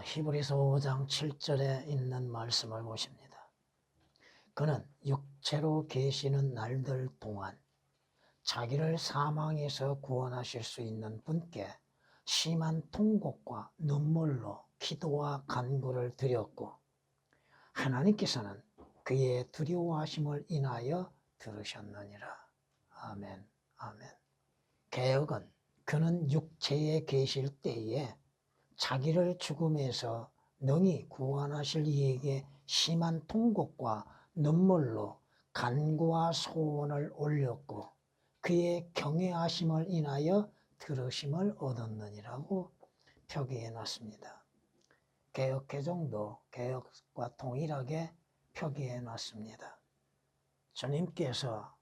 히브리서 5장 7절에 있는 말씀을 보십니다. 그는 육체로 계시는 날들 동안 자기를 사망에서 구원하실 수 있는 분께 심한 통곡과 눈물로 기도와 간구를 드렸고 하나님께서는 그의 두려워하심을 인하여 들으셨느니라. 아멘, 아멘. 개역은 그는 육체에 계실 때에 자기를 죽음에서 능히 구원하실 이에게 심한 통곡과 눈물로 간구와 소원을 올렸고 그의 경외하심을 인하여 들으심을 얻었느니라고 표기해 놨습니다. 개역개정도 개역과 동일하게 표기해 놨습니다. 주님께서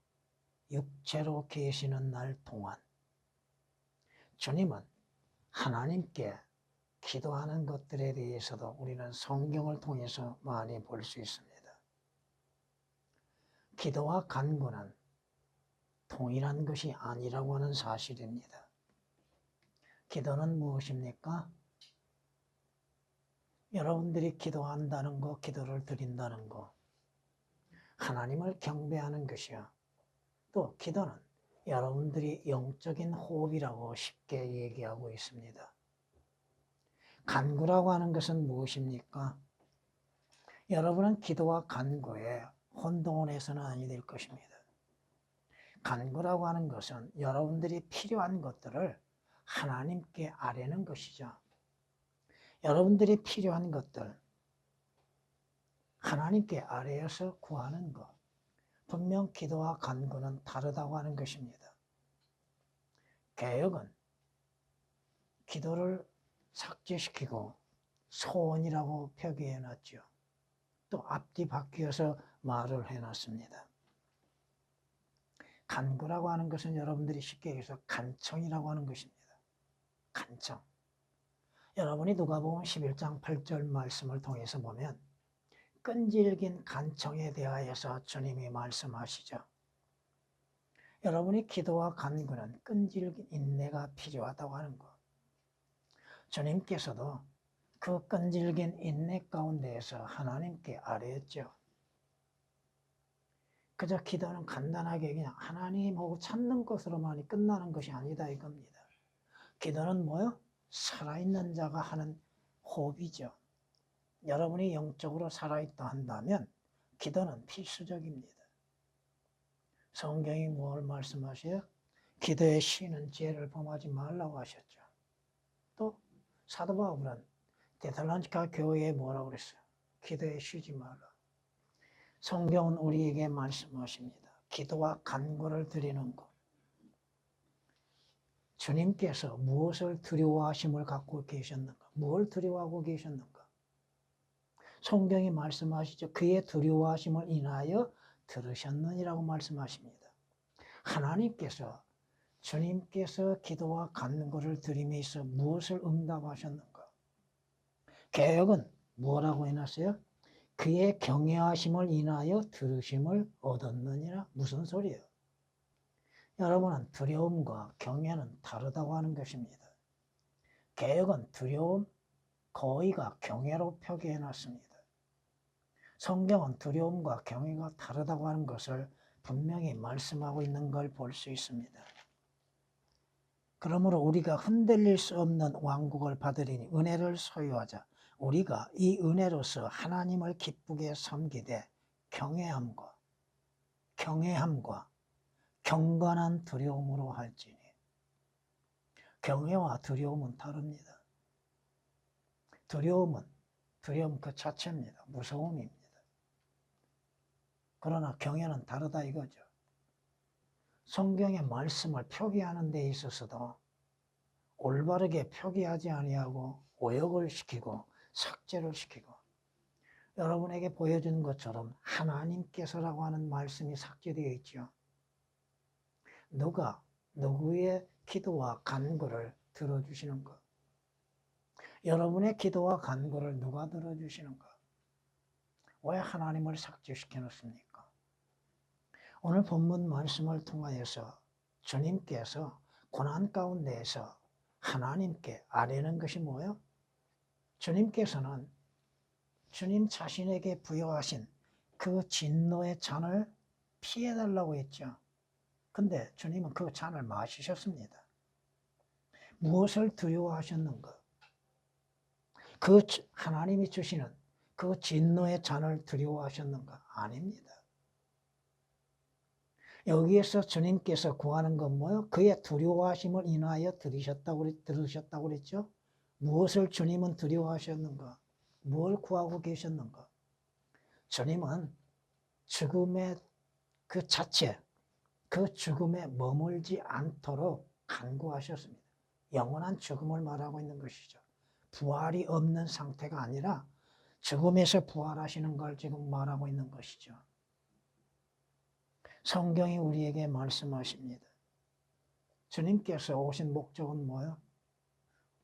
육체로 계시는 날 동안 주님은 하나님께 기도하는 것들에 대해서도 우리는 성경을 통해서 많이 볼 수 있습니다. 기도와 간구는 동일한 것이 아니라고 하는 사실입니다. 기도는 무엇입니까? 여러분들이 기도한다는 거, 기도를 드린다는 거, 하나님을 경배하는 것이요. 또 기도는 여러분들이 영적인 호흡이라고 쉽게 얘기하고 있습니다. 간구라고 하는 것은 무엇입니까? 여러분은 기도와 간구에 혼동을 해서는 아니 될 것입니다. 간구라고 하는 것은 여러분들이 필요한 것들을 하나님께 아뢰는 것이죠. 여러분들이 필요한 것들 하나님께 아뢰어서 구하는 것. 분명 기도와 간구는 다르다고 하는 것입니다. 개역은 기도를 삭제시키고 소원이라고 표기해 놨죠. 또 앞뒤 바뀌어서 말을 해놨습니다. 간구라고 하는 것은 여러분들이 쉽게 얘기해서 간청이라고 하는 것입니다. 간청. 여러분이 누가복음 11장 8절 말씀을 통해서 보면 끈질긴 간청에 대하여서 주님이 말씀하시죠. 여러분이 기도와 간구는 끈질긴 인내가 필요하다고 하는 것. 주님께서도 그 끈질긴 인내 가운데에서 하나님께 아뢰었죠. 그저 기도는 간단하게 그냥 하나님하고 찾는 것으로만이 끝나는 것이 아니다 이겁니다. 기도는 뭐요? 살아있는 자가 하는 호흡이죠. 여러분이 영적으로 살아있다 한다면 기도는 필수적입니다. 성경이 뭘 말씀하세요? 기도에 쉬는 죄를 범하지 말라고 하셨죠. 또 사도 바울은 데살로니가 교회에 뭐라고 그랬어요? 기도에 쉬지 말라. 성경은 우리에게 말씀하십니다. 기도와 간구를 드리는 것. 주님께서 무엇을 두려워하심을 갖고 계셨는가? 뭘 두려워하고 계셨는가? 성경이 말씀하시죠. 그의 두려워하심을 인하여 들으셨느니라고 말씀하십니다. 하나님께서 주님께서 기도와 간구를 드림에 있어 무엇을 응답하셨는가? 개역은 뭐라고 해놨어요? 그의 경외하심을 인하여 들으심을 얻었느니라. 무슨 소리예요? 여러분은 두려움과 경외는 다르다고 하는 것입니다. 개역은 두려움, 거의가 경외로 표기해 놨습니다. 성경은 두려움과 경외가 다르다고 하는 것을 분명히 말씀하고 있는 걸 볼 수 있습니다. 그러므로 우리가 흔들릴 수 없는 왕국을 받으리니 은혜를 소유하자. 우리가 이 은혜로서 하나님을 기쁘게 섬기되 경외함과 경건한 두려움으로 할지니. 경외와 두려움은 다릅니다. 두려움 그 자체입니다. 무서움입니다. 그러나 경외는 다르다 이거죠. 성경의 말씀을 표기하는 데 있어서도 올바르게 표기하지 아니하고 오역을 시키고 삭제를 시키고 여러분에게 보여주는 것처럼 하나님께서라고 하는 말씀이 삭제되어 있죠. 누가 누구의 기도와 간구를 들어주시는가? 여러분의 기도와 간구를 누가 들어주시는가? 왜 하나님을 삭제시켜 놓습니까? 오늘 본문 말씀을 통하여서 주님께서 고난 가운데에서 하나님께 아뢰는 것이 뭐예요? 주님께서는 주님 자신에게 부여하신 그 진노의 잔을 피해달라고 했죠. 근데 주님은 그 잔을 마시셨습니다. 무엇을 두려워하셨는가? 그 하나님이 주시는 그 진노의 잔을 두려워하셨는가? 아닙니다. 여기에서 주님께서 구하는 건 뭐예요? 그의 두려워하심을 인하여 들으셨다고 그랬죠? 무엇을 주님은 두려워하셨는가? 뭘 구하고 계셨는가? 주님은 죽음의 그 자체, 그 죽음에 머물지 않도록 간구하셨습니다. 영원한 죽음을 말하고 있는 것이죠. 부활이 없는 상태가 아니라 죽음에서 부활하시는 걸 지금 말하고 있는 것이죠. 성경이 우리에게 말씀하십니다. 주님께서 오신 목적은 뭐예요?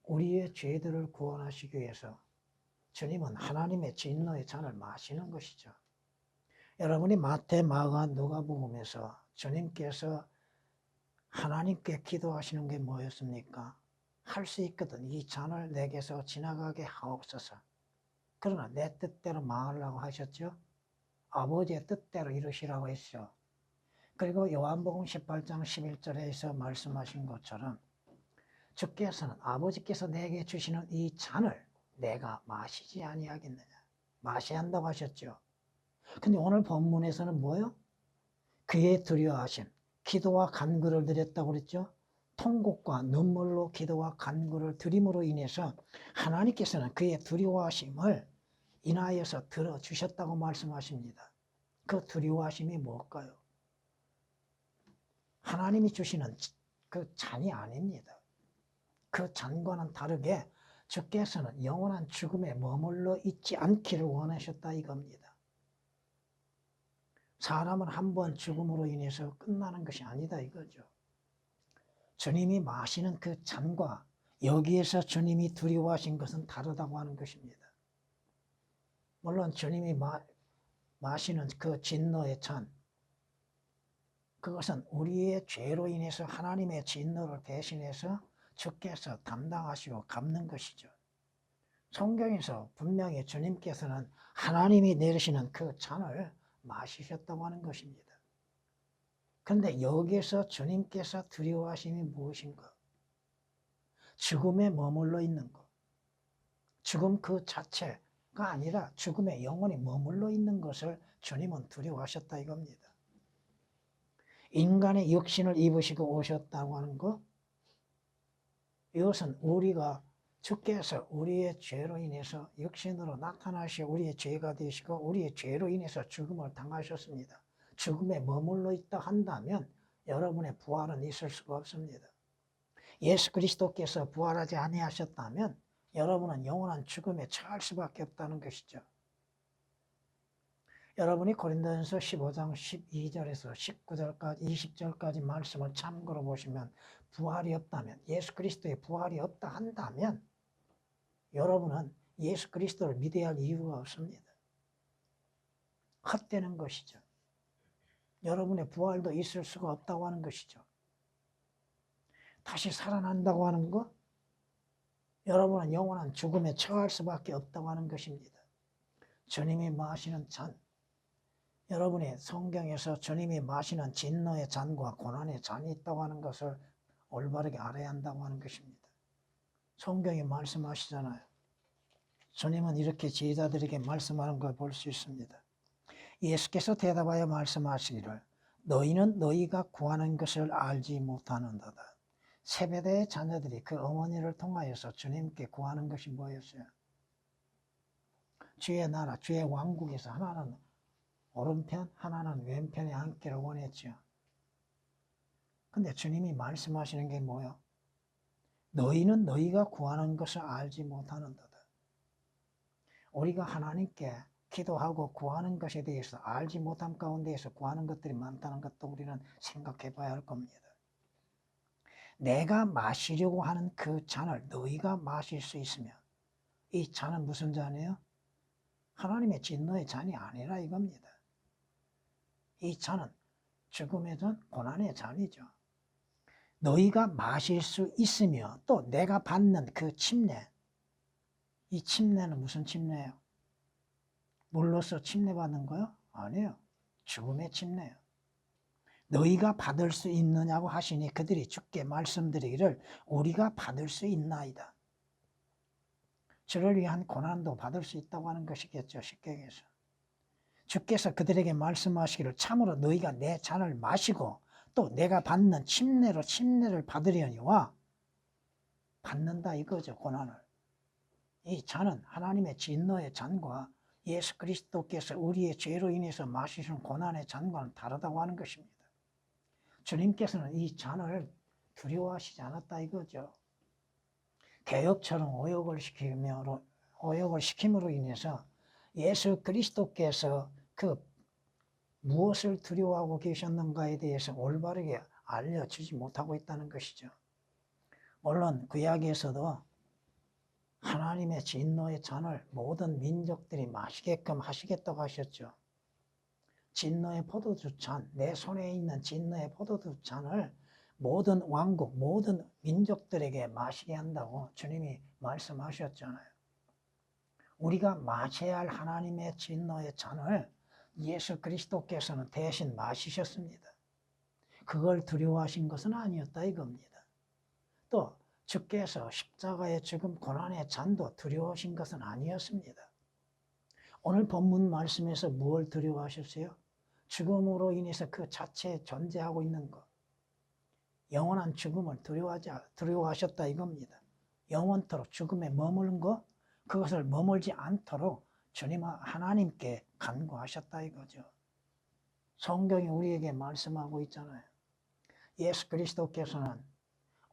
우리의 죄들을 구원하시기 위해서 주님은 하나님의 진노의 잔을 마시는 것이죠. 여러분이 마태, 마가, 누가복음에서 주님께서 하나님께 기도하시는 게 뭐였습니까? 할 수 있거든. 이 잔을 내게서 지나가게 하옵소서. 그러나 내 뜻대로 망하려고 하셨죠? 아버지의 뜻대로 이루시라고 했죠. 그리고 요한복음 18장 11절에서 말씀하신 것처럼 주께서는 아버지께서 내게 주시는 이 잔을 내가 마시지 아니하겠느냐. 마셔야 한다고 하셨죠. 근데 오늘 본문에서는 뭐예요? 그의 두려워하심, 기도와 간구를 드렸다고 그랬죠. 통곡과 눈물로 기도와 간구를 드림으로 인해서 하나님께서는 그의 두려워하심을 인하여서 들어주셨다고 말씀하십니다. 그 두려워하심이 뭘까요? 하나님이 주시는 그 잔이 아닙니다. 그 잔과는 다르게 주께서는 영원한 죽음에 머물러 있지 않기를 원하셨다 이겁니다. 사람은 한 번 죽음으로 인해서 끝나는 것이 아니다 이거죠. 주님이 마시는 그 잔과 여기에서 주님이 두려워하신 것은 다르다고 하는 것입니다. 물론 주님이 마시는 그 진노의 잔, 그것은 우리의 죄로 인해서 하나님의 진노를 대신해서 주께서 담당하시고 갚는 것이죠. 성경에서 분명히 주님께서는 하나님이 내리시는 그 잔을 마시셨다고 하는 것입니다. 그런데 여기에서 주님께서 두려워하심이 무엇인가? 죽음에 머물러 있는 것. 죽음 그 자체가 아니라 죽음에 영원히 머물러 있는 것을 주님은 두려워하셨다 이겁니다. 인간의 육신을 입으시고 오셨다고 하는 것, 이것은 우리가 주께서 우리의 죄로 인해서 육신으로 나타나시 우리의 죄가 되시고 우리의 죄로 인해서 죽음을 당하셨습니다. 죽음에 머물러 있다 한다면 여러분의 부활은 있을 수가 없습니다. 예수 그리스도께서 부활하지 아니하셨다면 여러분은 영원한 죽음에 처할 수밖에 없다는 것이죠. 여러분이 고린도전서 15장 12절에서 19절까지 20절까지 말씀을 참고로 보시면 부활이 없다면, 예수 그리스도의 부활이 없다 한다면 여러분은 예수 그리스도를 믿어야 할 이유가 없습니다. 헛되는 것이죠. 여러분의 부활도 있을 수가 없다고 하는 것이죠. 다시 살아난다고 하는 것, 여러분은 영원한 죽음에 처할 수밖에 없다고 하는 것입니다. 주님이 마시는 잔, 여러분이 성경에서 주님이 마시는 진노의 잔과 고난의 잔이 있다고 하는 것을 올바르게 알아야 한다고 하는 것입니다. 성경이 말씀하시잖아요. 주님은 이렇게 제자들에게 말씀하는 걸 볼 수 있습니다. 예수께서 대답하여 말씀하시기를 너희는 너희가 구하는 것을 알지 못하는도다. 세베대의 자녀들이 그 어머니를 통하여서 주님께 구하는 것이 뭐였어요? 주의 나라, 주의 왕국에서 하나는 오른편, 하나는 왼편에 앉기를 원했죠. 근데 주님이 말씀하시는 게 뭐예요? 너희는 너희가 구하는 것을 알지 못하는도다. 우리가 하나님께 기도하고 구하는 것에 대해서 알지 못함 가운데에서 구하는 것들이 많다는 것도 우리는 생각해 봐야 할 겁니다. 내가 마시려고 하는 그 잔을 너희가 마실 수 있으면, 이 잔은 무슨 잔이에요? 하나님의 진노의 잔이 아니라 이겁니다. 이 잔은 죽음의 잔, 고난의 잔이죠. 너희가 마실 수 있으며 또 내가 받는 그 침례, 이 침례는 무슨 침례예요? 물로써 침례받는 거요? 아니에요. 죽음의 침례예요. 너희가 받을 수 있느냐고 하시니 그들이 주께 말씀드리기를 우리가 받을 수 있나이다. 저를 위한 고난도 받을 수 있다고 하는 것이겠죠. 쉽게 얘기해서. 주께서 그들에게 말씀하시기를 참으로 너희가 내 잔을 마시고 또 내가 받는 침례로 침례를 받으려니와 받는다 이거죠. 고난을. 이 잔은 하나님의 진노의 잔과 예수 그리스도께서 우리의 죄로 인해서 마시는 고난의 잔과는 다르다고 하는 것입니다. 주님께서는 이 잔을 두려워하시지 않았다 이거죠. 개업처럼 오역을 시킴으로 인해서 예수 그리스도께서 그 무엇을 두려워하고 계셨는가에 대해서 올바르게 알려주지 못하고 있다는 것이죠. 물론 구약에서도 하나님의 진노의 잔을 모든 민족들이 마시게끔 하시겠다고 하셨죠. 진노의 포도주 잔, 내 손에 있는 진노의 포도주 잔을 모든 왕국, 모든 민족들에게 마시게 한다고 주님이 말씀하셨잖아요. 우리가 마셔야 할 하나님의 진노의 잔을 예수 그리스도께서는 대신 마시셨습니다. 그걸 두려워하신 것은 아니었다 이겁니다. 또 주께서 십자가의 죽음 고난의 잔도 두려워하신 것은 아니었습니다. 오늘 본문 말씀에서 무엇을 두려워하셨어요? 죽음으로 인해서 그 자체에 존재하고 있는 것. 영원한 죽음을 두려워하셨다 이겁니다. 영원토록 죽음에 머무는 것, 그것을 머물지 않도록 주님 하나님께 간구하셨다 이거죠. 성경이 우리에게 말씀하고 있잖아요. 예수 그리스도께서는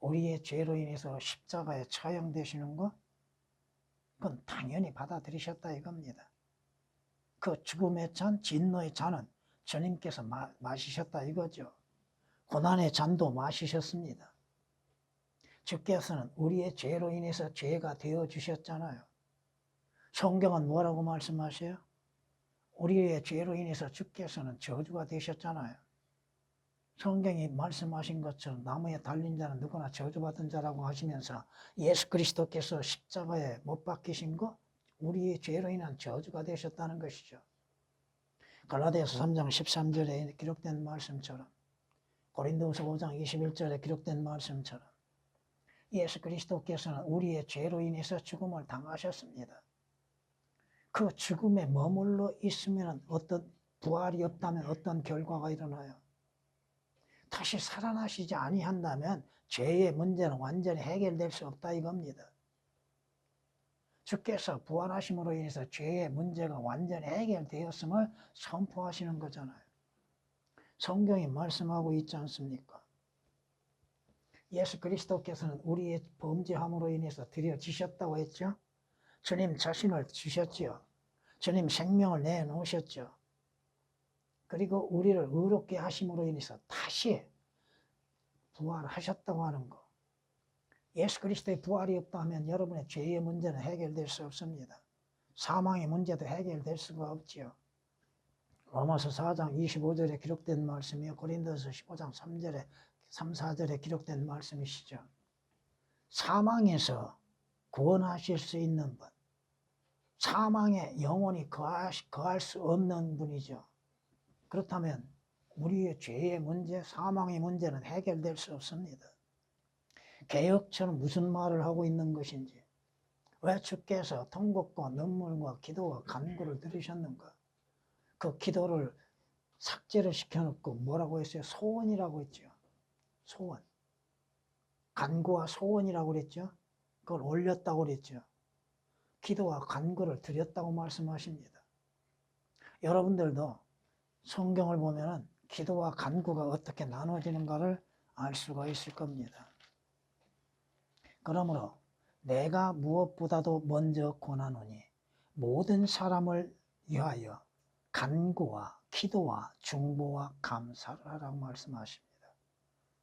우리의 죄로 인해서 십자가에 처형되시는 것, 그건 당연히 받아들이셨다 이겁니다. 그 죽음의 잔, 진노의 잔은 주님께서 마시셨다 이거죠. 고난의 잔도 마시셨습니다. 주께서는 우리의 죄로 인해서 죄가 되어 주셨잖아요. 성경은 뭐라고 말씀하세요? 우리의 죄로 인해서 주께서는 저주가 되셨잖아요. 성경이 말씀하신 것처럼 나무에 달린 자는 누구나 저주받은 자라고 하시면서 예수 그리스도께서 십자가에 못 박히신 것, 우리의 죄로 인한 저주가 되셨다는 것이죠. 갈라디아서 3장 13절에 기록된 말씀처럼, 고린도후서 5장 21절에 기록된 말씀처럼 예수 그리스도께서는 우리의 죄로 인해서 죽음을 당하셨습니다. 그 죽음에 머물러 있으면 어떤 부활이 없다면 어떤 결과가 일어나요? 다시 살아나시지 아니한다면 죄의 문제는 완전히 해결될 수 없다 이겁니다. 주께서 부활하심으로 인해서 죄의 문제가 완전히 해결되었음을 선포하시는 거잖아요. 성경이 말씀하고 있지 않습니까? 예수 그리스도께서는 우리의 범죄함으로 인해서 드려지셨다고 했죠. 주님 자신을 주셨지요. 주님 생명을 내놓으셨죠. 그리고 우리를 의롭게 하심으로 인해서 다시 부활하셨다고 하는 거. 예수 그리스도의 부활이 없다면 여러분의 죄의 문제는 해결될 수 없습니다. 사망의 문제도 해결될 수가 없지요. 로마서 4장 25절에 기록된 말씀이요. 고린도서 15장 3절에 3, 4절에 기록된 말씀이시죠. 사망에서 구원하실 수 있는 분, 사망에 영원히 거할 수 없는 분이죠. 그렇다면 우리의 죄의 문제, 사망의 문제는 해결될 수 없습니다. 개혁처럼 무슨 말을 하고 있는 것인지, 왜 주께서 통곡과 눈물과 기도와 간구를 들으셨는가? 그 기도를 삭제를 시켜놓고 뭐라고 했어요? 소원이라고 했죠. 소원. 간구와 소원이라고 그랬죠. 그걸 올렸다고 그랬죠. 기도와 간구를 드렸다고 말씀하십니다. 여러분들도 성경을 보면 기도와 간구가 어떻게 나눠지는가를 알 수가 있을 겁니다. 그러므로 내가 무엇보다도 먼저 권하노니 모든 사람을 위하여 간구와 기도와 중보와 감사를 하라고 말씀하십니다.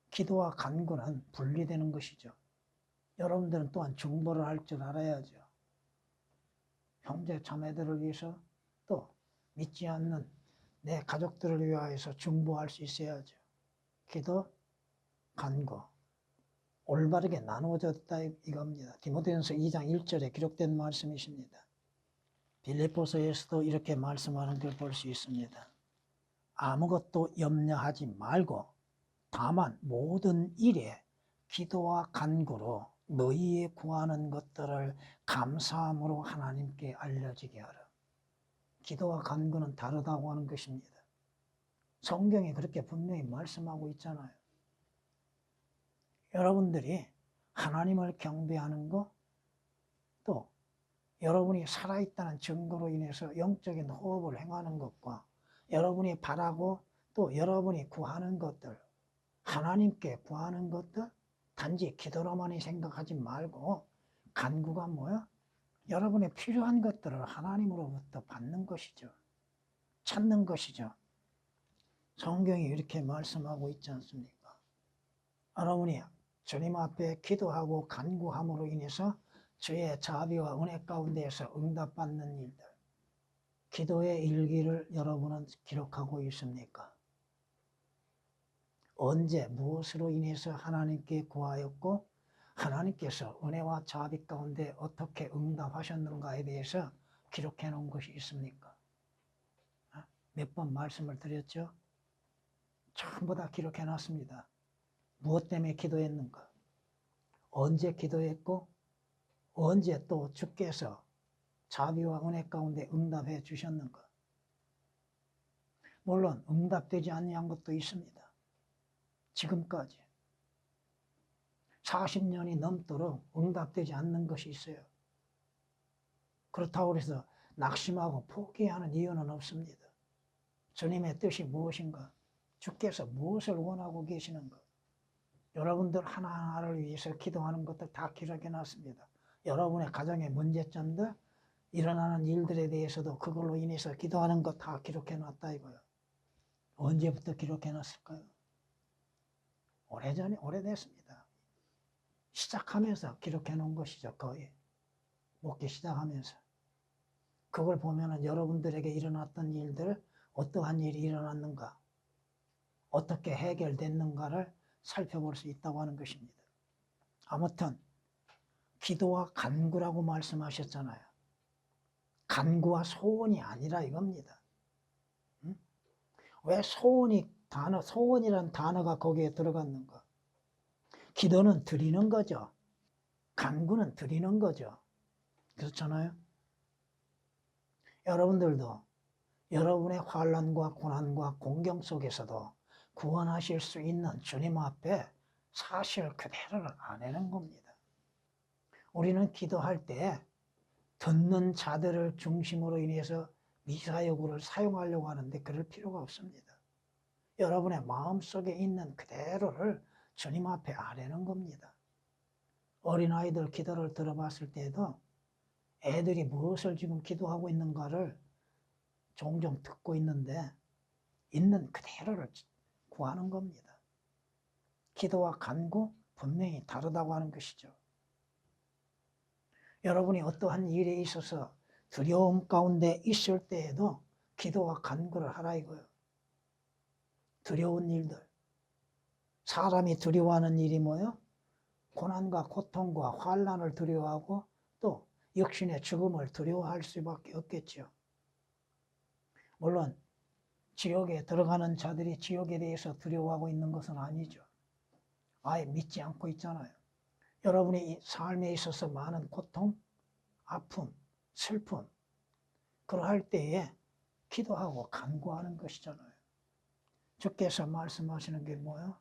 기도와 간구는 분리되는 것이죠. 여러분들은 또한 중보를 할 줄 알아야죠. 형제 자매들을 위해서 또 믿지 않는 내 가족들을 위하여서 중보할 수 있어야죠. 기도, 간구. 올바르게 나누어졌다 이겁니다. 디모데전서 2장 1절에 기록된 말씀이십니다. 빌립보서에서도 이렇게 말씀하는 걸 볼 수 있습니다. 아무것도 염려하지 말고 다만 모든 일에 기도와 간구로 너희의 구하는 것들을 감사함으로 하나님께 알려지게 하라. 기도와 간구는 다르다고 하는 것입니다. 성경이 그렇게 분명히 말씀하고 있잖아요. 여러분들이 하나님을 경배하는 것, 또 여러분이 살아있다는 증거로 인해서 영적인 호흡을 행하는 것과 여러분이 바라고 또 여러분이 구하는 것들, 하나님께 구하는 것들 단지 기도로만이 생각하지 말고 간구가 뭐야? 여러분의 필요한 것들을 하나님으로부터 받는 것이죠. 찾는 것이죠. 성경이 이렇게 말씀하고 있지 않습니까? 여러분이 주님 앞에 기도하고 간구함으로 인해서 주의 자비와 은혜 가운데에서 응답받는 일들, 기도의 일기를 여러분은 기록하고 있습니까? 언제 무엇으로 인해서 하나님께 구하였고 하나님께서 은혜와 자비 가운데 어떻게 응답하셨는가에 대해서 기록해 놓은 것이 있습니까? 몇 번 말씀을 드렸죠? 전부 다 기록해 놨습니다. 무엇 때문에 기도했는가? 언제 기도했고 언제 또 주께서 자비와 은혜 가운데 응답해 주셨는가? 물론 응답되지 아니한 것도 있습니다. 지금까지 40년이 넘도록 응답되지 않는 것이 있어요. 그렇다고 해서 낙심하고 포기하는 이유는 없습니다. 주님의 뜻이 무엇인가? 주께서 무엇을 원하고 계시는가? 여러분들 하나하나를 위해서 기도하는 것들 다 기록해 놨습니다. 여러분의 가정의 문제점들, 일어나는 일들에 대해서도 그걸로 인해서 기도하는 것 다 기록해 놨다 이거예요. 언제부터 기록해 놨을까요? 오래전에 오래됐습니다. 시작하면서 기록해 놓은 것이죠. 거의 먹기 시작하면서 그걸 보면은 여러분들에게 일어났던 일들, 어떠한 일이 일어났는가, 어떻게 해결됐는가를 살펴볼 수 있다고 하는 것입니다. 아무튼 기도와 간구라고 말씀하셨잖아요. 간구와 소원이 아니라 이겁니다. 왜 소원이라는 단어가 거기에 들어갔는가? 기도는 드리는 거죠. 간구는 드리는 거죠. 그렇잖아요. 여러분들도 여러분의 환난과 고난과 공경 속에서도 구원하실 수 있는 주님 앞에 사실 그대로를 아내는 겁니다. 우리는 기도할 때 듣는 자들을 중심으로 인해서 미사여구를 사용하려고 하는데 그럴 필요가 없습니다. 여러분의 마음속에 있는 그대로를 주님 앞에 아뢰는 겁니다. 어린아이들 기도를 들어봤을 때도 애들이 무엇을 지금 기도하고 있는가를 종종 듣고 있는데 있는 그대로를 구하는 겁니다. 기도와 간구 분명히 다르다고 하는 것이죠. 여러분이 어떠한 일에 있어서 두려움 가운데 있을 때에도 기도와 간구를 하라 이거예요. 두려운 일들. 사람이 두려워하는 일이 뭐예요? 고난과 고통과 환난을 두려워하고 또 육신의 죽음을 두려워할 수밖에 없겠죠. 물론 지옥에 들어가는 자들이 지옥에 대해서 두려워하고 있는 것은 아니죠. 아예 믿지 않고 있잖아요. 여러분의 삶에 있어서 많은 고통, 아픔, 슬픔, 그러할 때에 기도하고 간구하는 것이잖아요. 주께서 말씀하시는 게 뭐예요?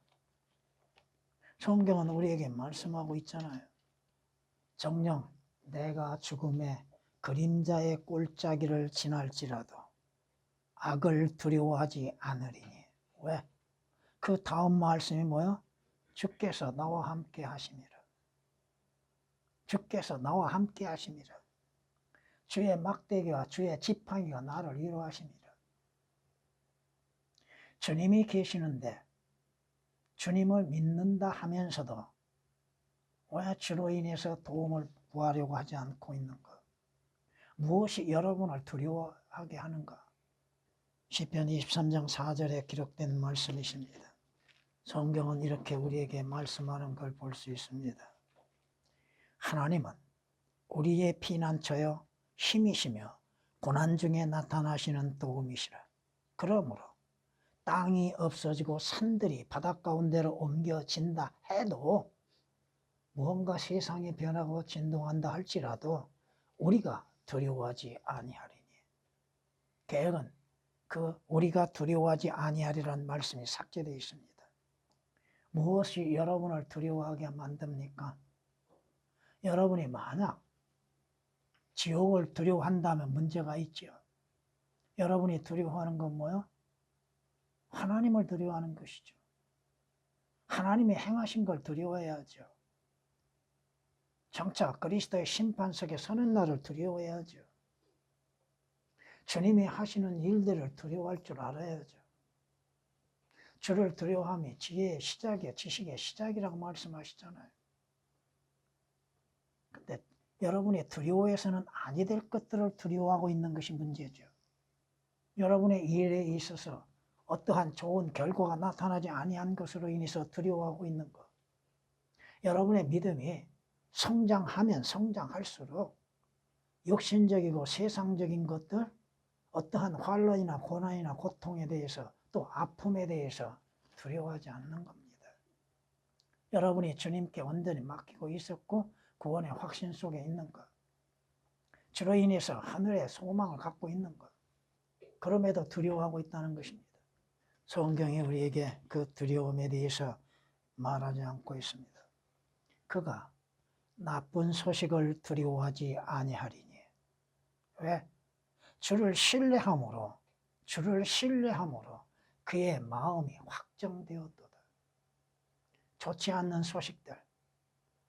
성경은 우리에게 말씀하고 있잖아요. 정녕 내가 죽음의 그림자의 꼴짜기를 지날지라도 악을 두려워하지 않으리니. 왜? 그 다음 말씀이 뭐예요? 주께서 나와 함께 하심이라. 주께서 나와 함께 하심이라. 주의 막대기와 주의 지팡이가 나를 위로하심이라. 주님이 계시는데 주님을 믿는다 하면서도 왜 주로 인해서 도움을 구하려고 하지 않고 있는가? 무엇이 여러분을 두려워하게 하는가? 시편 23장 4절에 기록된 말씀이십니다. 성경은 이렇게 우리에게 말씀하는 걸 볼 수 있습니다. 하나님은 우리의 피난처여 힘이시며 고난 중에 나타나시는 도움이시라. 그러므로 땅이 없어지고 산들이 바닷 가운데로 옮겨진다 해도, 무언가 세상이 변하고 진동한다 할지라도 우리가 두려워하지 아니하리니. 개혁은 그 우리가 두려워하지 아니하리라는 말씀이 삭제되어 있습니다. 무엇이 여러분을 두려워하게 만듭니까? 여러분이 만약 지옥을 두려워한다면 문제가 있죠. 여러분이 두려워하는 건 뭐요? 하나님을 두려워하는 것이죠. 하나님이 행하신 걸 두려워해야죠. 정작 그리스도의 심판석에 서는 날을 두려워해야죠. 주님이 하시는 일들을 두려워할 줄 알아야죠. 주를 두려워함이 지혜의 시작이야, 지식의 시작이라고 말씀하시잖아요. 근데 여러분이 두려워해서는 아니 될 것들을 두려워하고 있는 것이 문제죠. 여러분의 일에 있어서 어떠한 좋은 결과가 나타나지 아니한 것으로 인해서 두려워하고 있는 것. 여러분의 믿음이 성장하면 성장할수록 육신적이고 세상적인 것들, 어떠한 환난이나 고난이나 고통에 대해서, 또 아픔에 대해서 두려워하지 않는 겁니다. 여러분이 주님께 온전히 맡기고 있었고 구원의 확신 속에 있는 것, 주로 인해서 하늘의 소망을 갖고 있는 것, 그럼에도 두려워하고 있다는 것입니다. 성경이 우리에게 그 두려움에 대해서 말하지 않고 있습니다. 그가 나쁜 소식을 두려워하지 아니하리니. 왜? 주를 신뢰함으로 그의 마음이 확정되었도다. 좋지 않는 소식들,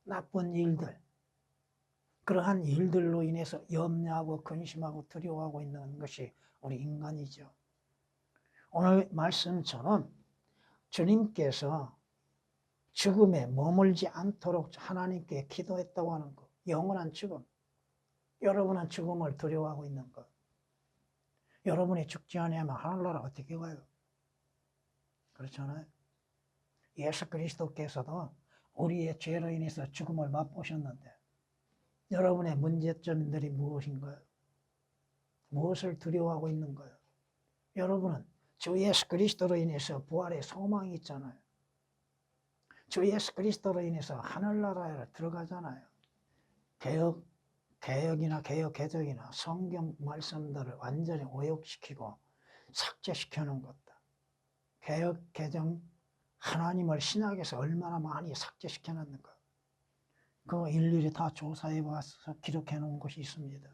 나쁜 일들, 그러한 일들로 인해서 염려하고 근심하고 두려워하고 있는 것이 우리 인간이죠. 오늘 말씀처럼 주님께서 죽음에 머물지 않도록 하나님께 기도했다고 하는 것, 영원한 죽음, 여러분은 죽음을 두려워하고 있는 것, 여러분이 죽지 않으면 하늘나라 어떻게 가요? 그렇잖아요. 예수 그리스도께서도 우리의 죄로 인해서 죽음을 맛보셨는데 여러분의 문제점들이 무엇인가요? 무엇을 두려워하고 있는 거예요? 여러분은 주 예수 그리스도로 인해서 부활의 소망이 있잖아요. 주 예수 그리스도로 인해서 하늘나라에 들어가잖아요. 개혁이나 개혁개정이나 성경 말씀들을 완전히 오역시키고 삭제시켜놓은 것들. 개혁개정, 하나님을 신약에서 얼마나 많이 삭제시켜놨는가. 그거 일일이 다 조사해 봐서 기록해 놓은 것이 있습니다.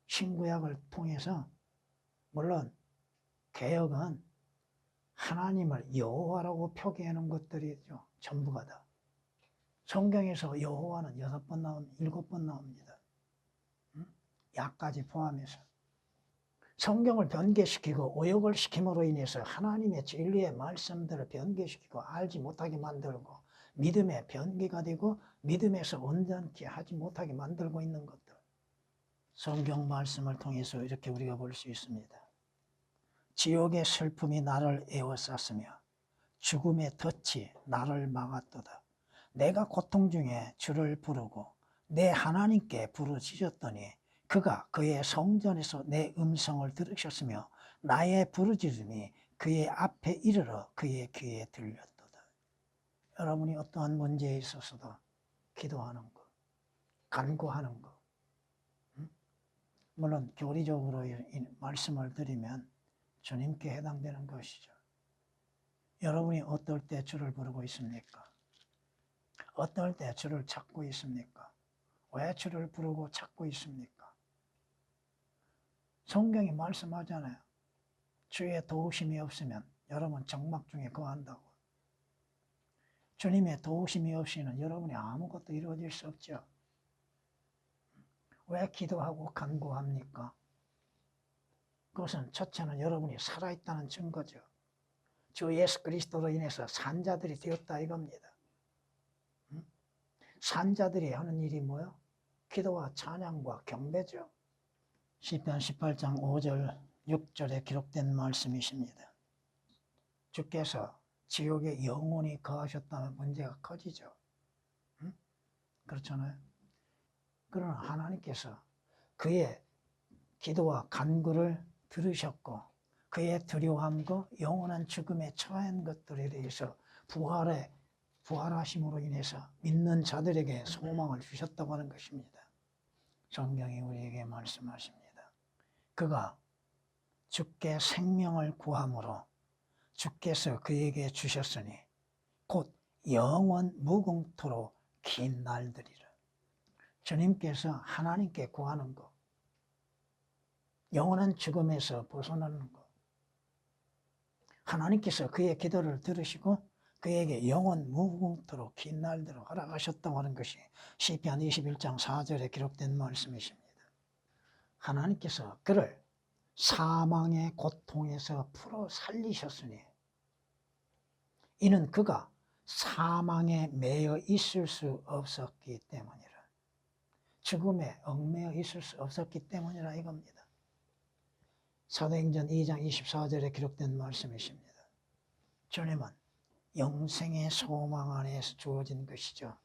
신구약을 통해서, 물론 개혁은 하나님을 여호와라고 표기해 놓은 것들이죠. 전부가 다. 성경에서 여호와는 6번 나옵니다. 7번 나옵니다. 약까지 포함해서. 성경을 변개시키고 오역을 시킴으로 인해서 하나님의 진리의 말씀들을 변개시키고 알지 못하게 만들고 믿음의 변개가 되고 믿음에서 온전케 하지 못하게 만들고 있는 것들. 성경 말씀을 통해서 이렇게 우리가 볼 수 있습니다. 지옥의 슬픔이 나를 에워쌌으며 죽음의 덫이 나를 막았도다. 내가 고통 중에 주를 부르고 내 하나님께 부르짖었더니 그가 그의 성전에서 내 음성을 들으셨으며 나의 부르짖음이 그의 앞에 이르러 그의 귀에 들렸도다. 여러분이 어떠한 문제에 있어서도 기도하는 것, 간구하는 것, 물론 교리적으로 말씀을 드리면 주님께 해당되는 것이죠. 여러분이 어떨 때 주를 부르고 있습니까? 어떨 때 주를 찾고 있습니까? 왜 주를 부르고 찾고 있습니까? 성경이 말씀하잖아요. 주의 도우심이 없으면 여러분 정막 중에 거한다고. 주님의 도우심이 없이는 여러분이 아무것도 이루어질 수 없죠. 왜 기도하고 간구합니까? 그것은 첫째는 여러분이 살아있다는 증거죠. 주 예수 그리스도로 인해서 산자들이 되었다 이겁니다. 산자들이 하는 일이 뭐요? 기도와 찬양과 경배죠. 시편 18장 5절 6절에 기록된 말씀이십니다. 주께서 지옥에 영원히 거하셨다면 문제가 커지죠. 응? 그렇잖아요. 그러나 하나님께서 그의 기도와 간구를 들으셨고 그의 두려움과 영원한 죽음에 처한 것들에 대해서 부활하심으로 인해서 믿는 자들에게 소망을 주셨다고 하는 것입니다. 성경이 우리에게 말씀하십니다. 그가 주께 생명을 구함으로 주께서 그에게 주셨으니 곧 영원 무궁토록 긴 날들이라. 주님께서 하나님께 구하는 것, 영원한 죽음에서 벗어나는 것, 하나님께서 그의 기도를 들으시고 그에게 영원 무궁토록 긴 날들을 허락하셨다고 하는 것이 시편 21장 4절에 기록된 말씀이십니다. 하나님께서 그를 사망의 고통에서 풀어 살리셨으니 이는 그가 사망에 매여 있을 수 없었기 때문이라. 죽음에 얽매여 있을 수 없었기 때문이라 이겁니다. 사도행전 2장 24절에 기록된 말씀이십니다. 주님은 영생의 소망 안에서 주어진 것이죠.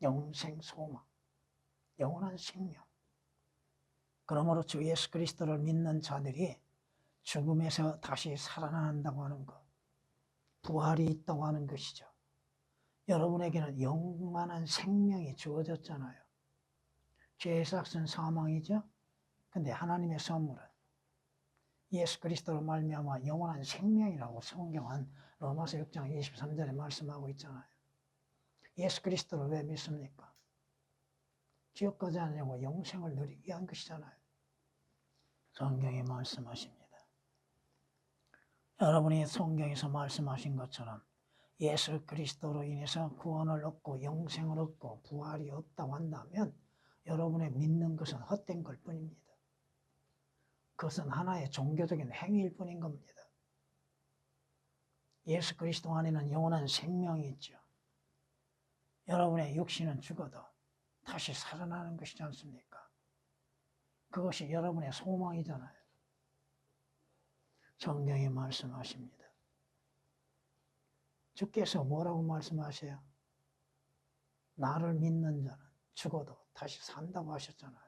영생 소망, 영원한 생명. 그러므로 주 예수 그리스도를 믿는 자들이 죽음에서 다시 살아난다고 하는 것, 부활이 있다고 하는 것이죠. 여러분에게는 영원한 생명이 주어졌잖아요. 죄의 삭은 사망이죠. 근데 하나님의 선물은 예수 그리스도로 말미암아 영원한 생명이라고 성경은 로마서 6장 23절에 말씀하고 있잖아요. 예수 그리스도를 왜 믿습니까? 지옥 가지 않으려고 영생을 누리기 위한 것이잖아요. 성경이 말씀하십니다. 여러분이 성경에서 말씀하신 것처럼 예수 그리스도로 인해서 구원을 얻고 영생을 얻고 부활이 없다고 한다면 여러분의 믿는 것은 헛된 걸 뿐입니다. 그것은 하나의 종교적인 행위일 뿐인 겁니다. 예수 그리스도 안에는 영원한 생명이 있죠. 여러분의 육신은 죽어도 다시 살아나는 것이지 않습니까? 그것이 여러분의 소망이잖아요. 성경이 말씀하십니다. 주께서 뭐라고 말씀하세요? 나를 믿는 자는 죽어도 다시 산다고 하셨잖아요.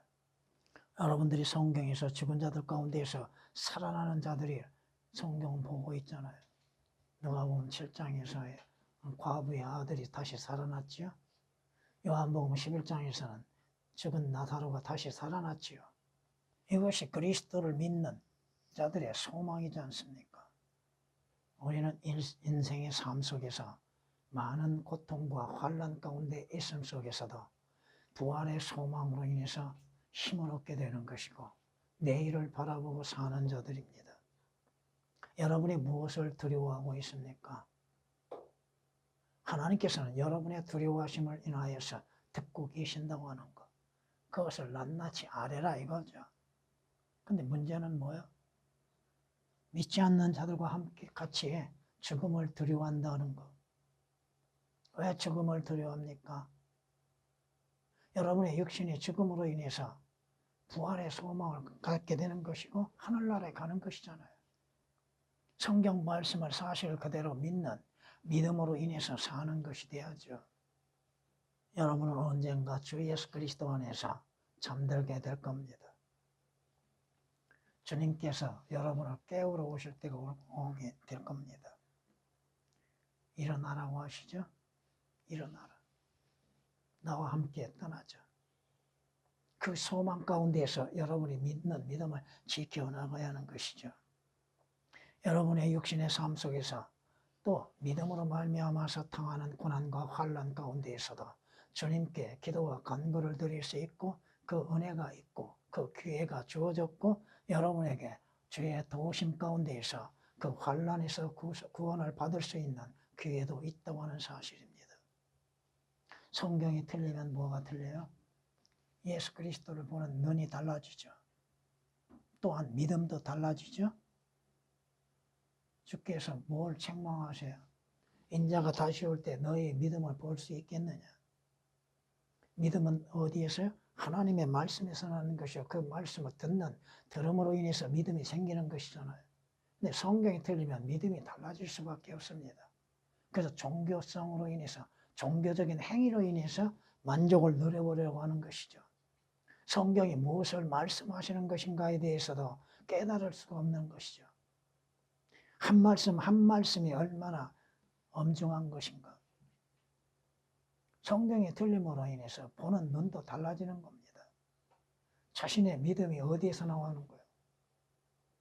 여러분들이 성경에서 죽은 자들 가운데에서 살아나는 자들이 성경을 보고 있잖아요. 누가복음 7장에서의 과부의 아들이 다시 살아났지요. 요한복음 11장에서는 죽은 나사로가 다시 살아났지요. 이것이 그리스도를 믿는 자들의 소망이지 않습니까? 우리는 인생의 삶 속에서 많은 고통과 환난 가운데 있음 속에서도 부활의 소망으로 인해서 힘을 얻게 되는 것이고 내일을 바라보고 사는 자들입니다. 여러분이 무엇을 두려워하고 있습니까? 하나님께서는 여러분의 두려워하심을 인하여서 듣고 계신다고 하는 것, 그것을 낱낱이 아뢰라 이거죠. 근데 문제는 뭐예요? 믿지 않는 자들과 함께 같이 죽음을 두려워한다는 것. 왜 죽음을 두려워합니까? 여러분의 육신이 죽음으로 인해서 부활의 소망을 갖게 되는 것이고 하늘나라에 가는 것이잖아요. 성경 말씀을 사실 그대로 믿는 믿음으로 인해서 사는 것이 되어야죠. 여러분은 언젠가 주 예수 그리스도 안에서 잠들게 될 겁니다. 주님께서 여러분을 깨우러 오실 때가 오게 될 겁니다. 일어나라고 하시죠? 일어나라. 나와 함께 떠나자. 그 소망 가운데에서 여러분이 믿는 믿음을 지켜나가야 하는 것이죠. 여러분의 육신의 삶 속에서 또 믿음으로 말미암아서 당하는 고난과 환난 가운데에서도 주님께 기도와 간구를 드릴 수 있고 그 은혜가 있고 그 기회가 주어졌고 여러분에게 주의 도우심 가운데에서 그 환난에서 구원을 받을 수 있는 기회도 있다고 하는 사실입니다. 성경이 틀리면 뭐가 틀려요? 예수 그리스도를 보는 눈이 달라지죠. 또한 믿음도 달라지죠. 주께서 뭘 책망하세요? 인자가 다시 올 때 너희의 믿음을 볼 수 있겠느냐? 믿음은 어디에서요? 하나님의 말씀에서 나는 것이요. 그 말씀을 들음으로 인해서 믿음이 생기는 것이잖아요. 근데 성경이 틀리면 믿음이 달라질 수밖에 없습니다. 그래서 종교성으로 인해서, 종교적인 행위로 인해서 만족을 누려보려고 하는 것이죠. 성경이 무엇을 말씀하시는 것인가에 대해서도 깨달을 수가 없는 것이죠. 한 말씀 한 말씀이 얼마나 엄중한 것인가. 성경의 틀림으로 인해서 보는 눈도 달라지는 겁니다. 자신의 믿음이 어디에서 나오는 거예요?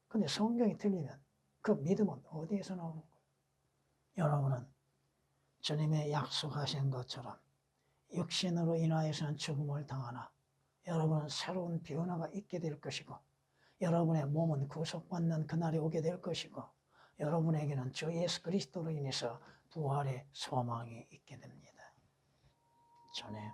근데 성경이 틀리면 그 믿음은 어디에서 나오는 거예요? 여러분은 주님의 약속하신 것처럼 육신으로 인하여서는 죽음을 당하나 여러분은 새로운 변화가 있게 될 것이고 여러분의 몸은 구속받는 그날이 오게 될 것이고 여러분에게는 주 예수 그리스도로 인해서 부활의 소망이 있게 됩니다. 전에